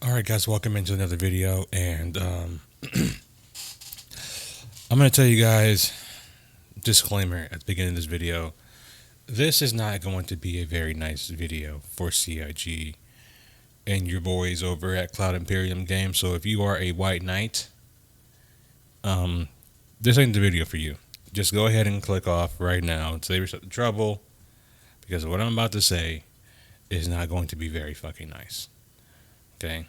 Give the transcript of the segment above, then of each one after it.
Alright guys, welcome into another video, and I'm going to tell you guys, disclaimer at the beginning of this video, this is not going to be a very nice video for CIG and your boys over at Cloud Imperium Games. So if you are a white knight, this ain't the video for you. Just go ahead and click off right now and save yourself the trouble, because what I'm about to say is not going to be very fucking nice. Okay?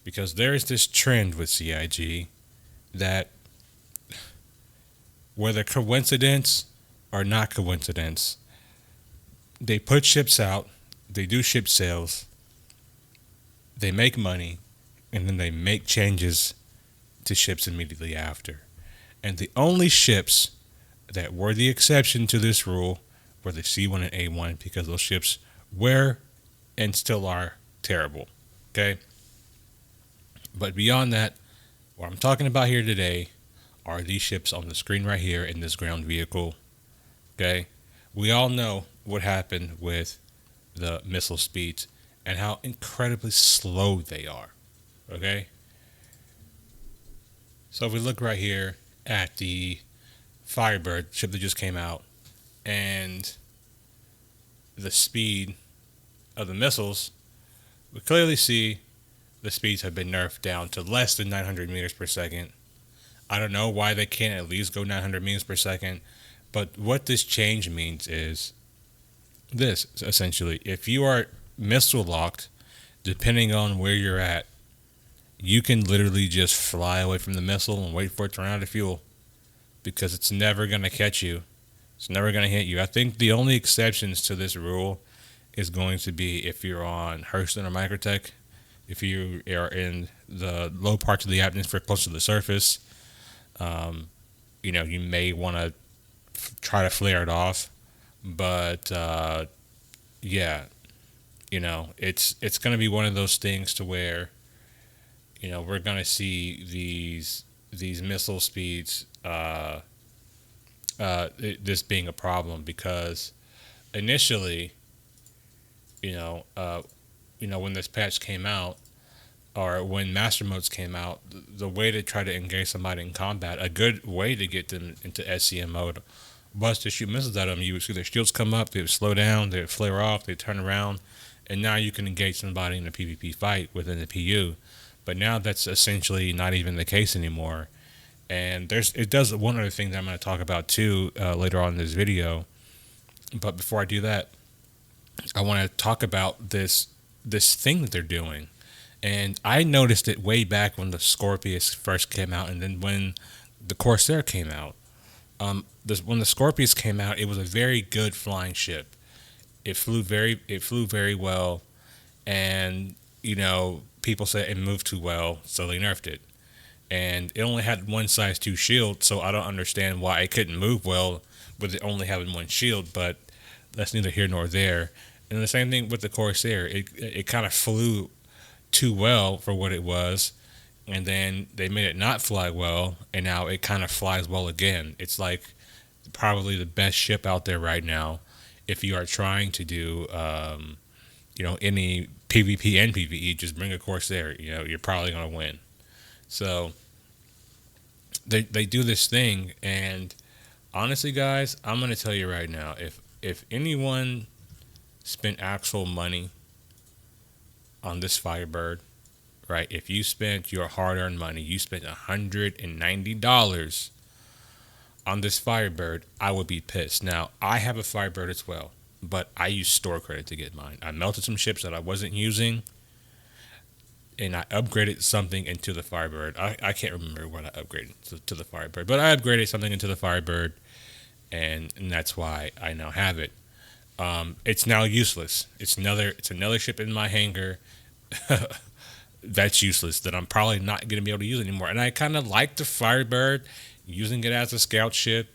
Because there is this trend with CIG that, whether coincidence or not coincidence, they put ships out, they do ship sales, they make money, and then they make changes to ships immediately after. And the only ships that were the exception to this rule were the C1 and A1, because those ships were and still are terrible. Okay? But beyond that, what I'm talking about here today are these ships on the screen right here in this ground vehicle. Okay? We all know what happened with the missile speeds and how incredibly slow they are. Okay? So if we look right here at the Firebird ship that just came out, and the speed of the missiles, we clearly see the speeds have been nerfed down to less than 900 meters per second. I don't know why they can't at least go 900 meters per second, but what this change means is this, essentially. If you are missile locked, depending on where you're at, you can literally just fly away from the missile and wait for it to run out of fuel, because it's never going to catch you. It's never going to hit you. I think the only exceptions to this rule is going to be if you're on Hurston or Microtech. If you are in the low parts of the atmosphere close to the surface, you may want to try to flare it off. But it's going to be one of those things to where, we're going to see these missile speeds, this being a problem, because initially, when this patch came out, or when master modes came out, the way to try to engage somebody in combat, a good way to get them into SCM mode, was to shoot missiles at them. You would see their shields come up, they would slow down, they would flare off, they would turn around, and now you can engage somebody in a PvP fight within the PU. But now that's essentially not even the case anymore. And it does one other thing that I'm going to talk about too later on in this video. But before I do that, I want to talk about this thing that they're doing. And I noticed it way back when the Scorpius first came out, and then when the Corsair came out. When the Scorpius came out, it was a very good flying ship. It flew very well, and people said it moved too well, so they nerfed it. And it only had one size 2 shield, so I don't understand why it couldn't move well with it only having one shield, but that's neither here nor there. And the same thing with the Corsair. It kind of flew too well for what it was, and then they made it not fly well, and now it kind of flies well again. It's like probably the best ship out there right now if you are trying to do any PvP and PvE. Just bring a Corsair. You're probably going to win. So they do this thing, and honestly, guys, I'm going to tell you right now, if anyone spent actual money on this Firebird, right? If you spent your hard-earned money, you spent $190 on this Firebird, I would be pissed. Now, I have a Firebird as well, but I use store credit to get mine. I melted some ships that I wasn't using, and I upgraded something into the Firebird. I can't remember what I upgraded to the Firebird, but I upgraded something into the Firebird, and that's why I now have it. It's now useless. It's another ship in my hangar that's useless, that I'm probably not going to be able to use anymore. And I kind of like the Firebird, using it as a scout ship,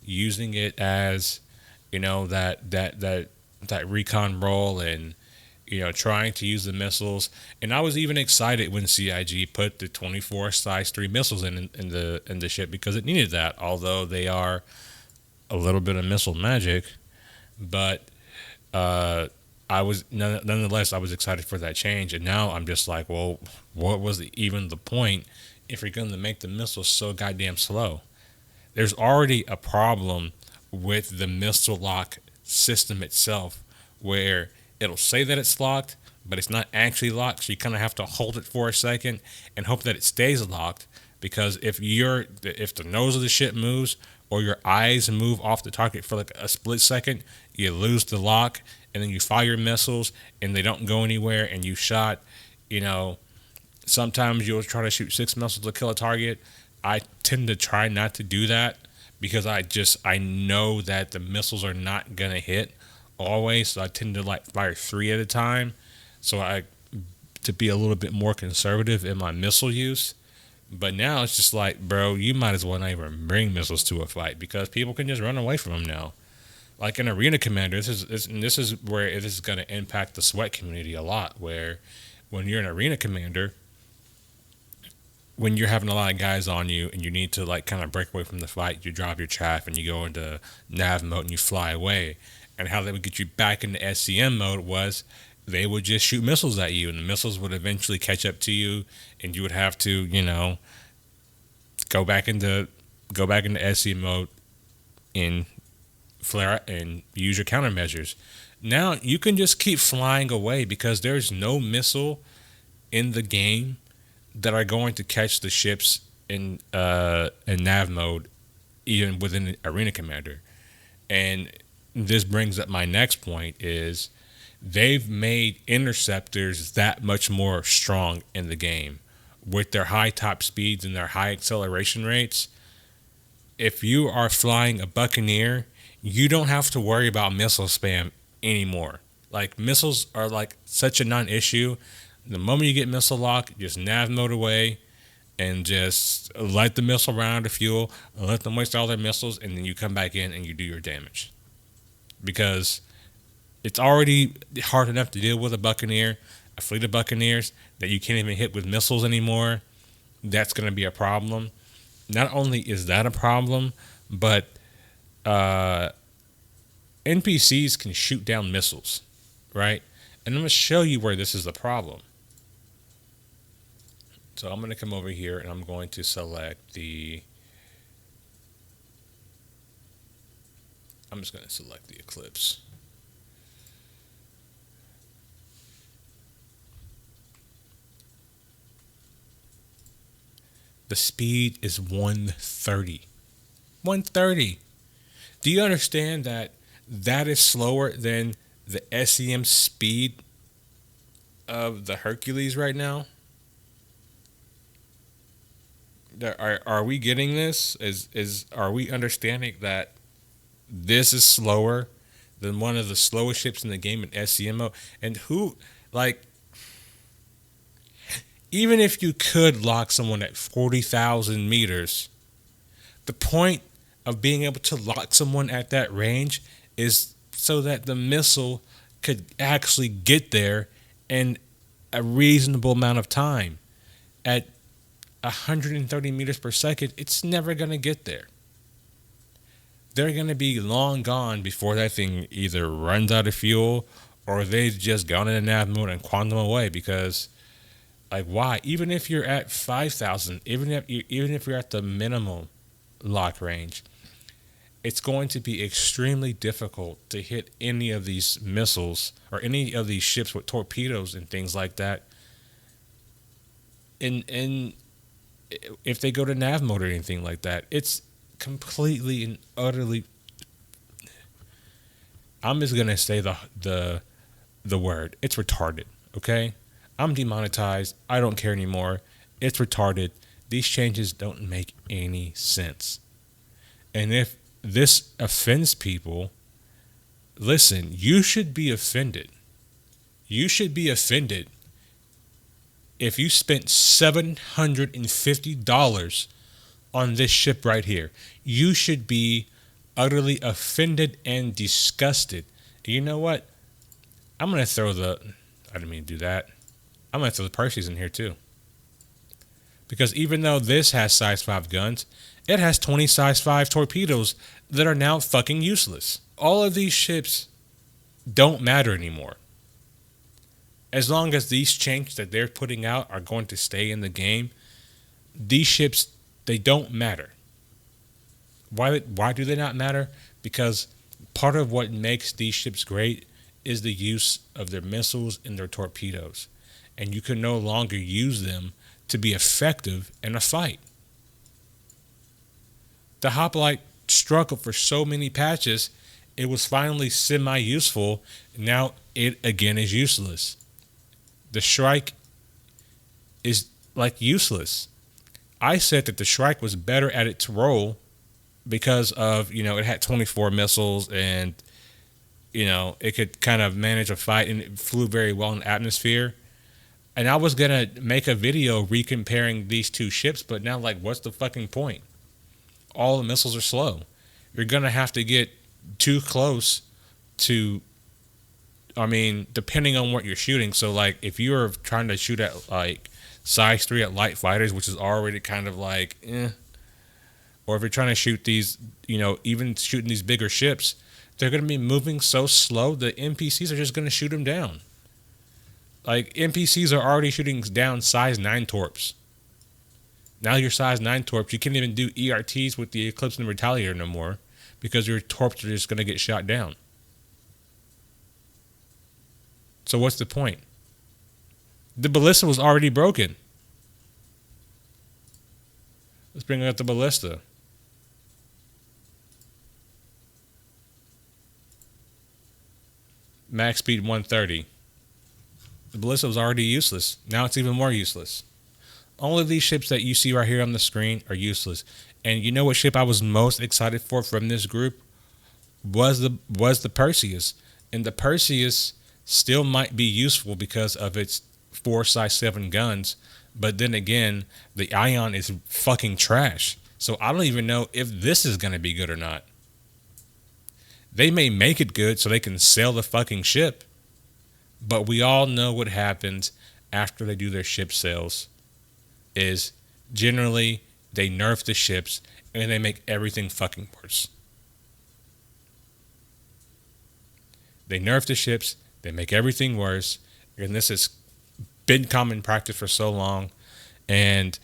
using it as that recon role, and trying to use the missiles. And I was even excited when CIG put the 24 size 3 missiles in the ship, because it needed that, although they are a little bit of missile magic. But I was nonetheless I was excited for that change, and now I'm just like, well, what was even the point if you're going to make the missiles so goddamn slow? There's already a problem with the missile lock system itself, where it'll say that it's locked, but it's not actually locked. So you kind of have to hold it for a second and hope that it stays locked. Because if the nose of the ship moves or your eyes move off the target for like a split second, you lose the lock, and then you fire your missiles and they don't go anywhere, and you shot, you know, sometimes you'll try to shoot 6 missiles to kill a target. I tend to try not to do that because I know that the missiles are not gonna hit always, so I tend to like fire 3 at a time, to be a little bit more conservative in my missile use. But now it's just like, bro, you might as well not even bring missiles to a fight because people can just run away from them now. Like an arena commander, this is where this is going to impact the sweat community a lot. Where when you're an arena commander, when you're having a lot of guys on you and you need to like kind of break away from the fight, you drop your chaff and you go into nav mode and you fly away. And how they would get you back into SCM mode was they would just shoot missiles at you, and the missiles would eventually catch up to you, and you would have to, go back into SCM mode and flare and use your countermeasures. Now you can just keep flying away because there's no missile in the game that are going to catch the ships in nav mode, even within Arena Commander. And this brings up my next point is they've made interceptors that much more strong in the game with their high top speeds and their high acceleration rates. If you are flying a Buccaneer, you don't have to worry about missile spam anymore. Like, missiles are like such a non-issue. The moment you get missile lock, just nav mode away and just light the missile round of fuel, let them waste all their missiles, and then you come back in and you do your damage. Because it's already hard enough to deal with a Buccaneer, a fleet of Buccaneers that you can't even hit with missiles anymore. That's going to be a problem. Not only is that a problem, but NPCs can shoot down missiles, right? And I'm going to show you where this is the problem. So I'm going to come over here and I'm going to select I'm just going to select the Eclipse. The speed is 130. 130. Do you understand that is slower than the SCM speed of the Hercules right now? Are we getting this? Are we understanding that this is slower than one of the slowest ships in the game in SCM mode? And even if you could lock someone at 40,000 meters, the point of being able to lock someone at that range is so that the missile could actually get there in a reasonable amount of time. At 130 meters per second, it's never going to get there. They're going to be long gone before that thing either runs out of fuel or they've just gone into nav mode and quantum away. Because, like, why? Even if you're at 5,000, even if you're at the minimum lock range, it's going to be extremely difficult to hit any of these missiles or any of these ships with torpedoes and things like that. And if they go to nav mode or anything like that, it's completely and utterly, I'm just gonna say the word. It's retarded. Okay, I'm demonetized. I don't care anymore. It's retarded. These changes don't make any sense. And if this offends people, listen, you should be offended. You should be offended if you spent $750 on this ship right here. You should be utterly offended and disgusted. You know what? I'm going to throw I didn't mean to do that. I'm going to throw the Perseus in here too. Because even though this has size 5 guns, it has 20 size 5 torpedoes that are now fucking useless. All of these ships don't matter anymore. As long as these changes that they're putting out are going to stay in the game, these ships, they don't matter. Why do they not matter? Because part of what makes these ships great is the use of their missiles and their torpedoes. And you can no longer use them to be effective in a fight. The hoplite struggled for so many patches, it was finally semi-useful. Now it again is useless. The Shrike is like useless. I said that the Shrike was better at its role because of, it had 24 missiles and, it could kind of manage a fight and it flew very well in the atmosphere. And I was going to make a video recomparing these two ships, but now, what's the fucking point? All the missiles are slow. You're going to have to get too close to, depending on what you're shooting. So, if you're trying to shoot at, size 3 at light fighters, which is already kind of or if you're trying to shoot these, even shooting these bigger ships, they're going to be moving so slow, the NPCs are just going to shoot them down. NPCs are already shooting down size 9 torps. Now your size 9 torps, you can't even do ERTs with the Eclipse and the Retaliator no more because your torps are just going to get shot down. So what's the point? The ballista was already broken. Let's bring out the ballista. Max speed 130. The ballista was already useless. Now it's even more useless. All of these ships that you see right here on the screen are useless. And you know what ship I was most excited for from this group? Was the Perseus. And the Perseus still might be useful because of its 4 size 7 guns. But then again, the Ion is fucking trash. So I don't even know if this is going to be good or not. They may make it good so they can sell the fucking ship. But we all know what happens after they do their ship sales. Is generally they nerf the ships and they make everything fucking worse. They nerf the ships, they make everything worse, and this has been common practice for so long. And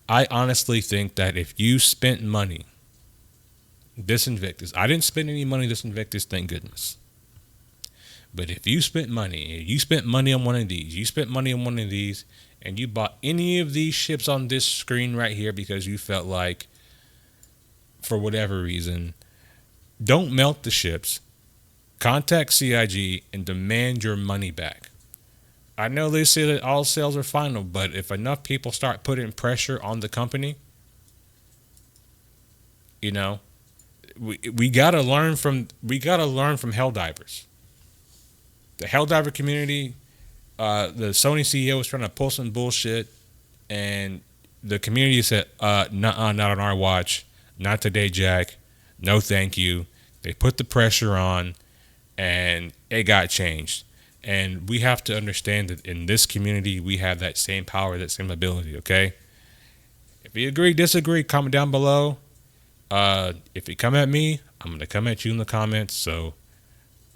I honestly think that if you spent money this Invictus, I didn't spend any money this Invictus, thank goodness. But if you spent money on one of these, and you bought any of these ships on this screen right here because you felt like, for whatever reason, don't melt the ships. Contact CIG and demand your money back. I know they say that all sales are final, but if enough people start putting pressure on the company, we gotta learn from Helldivers. The Helldiver community, the Sony CEO was trying to pull some bullshit, and the community said, "Nuh-uh, not on our watch, not today, Jack. No, thank you." They put the pressure on, and it got changed. And we have to understand that in this community, we have that same power, that same ability. Okay. If you agree, disagree, comment down below. If you come at me, I'm gonna come at you in the comments. So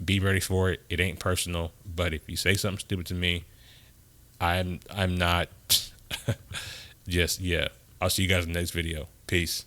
be ready for it. It ain't personal, but if you say something stupid to me, I'm not just, yeah. I'll see you guys in the next video. Peace.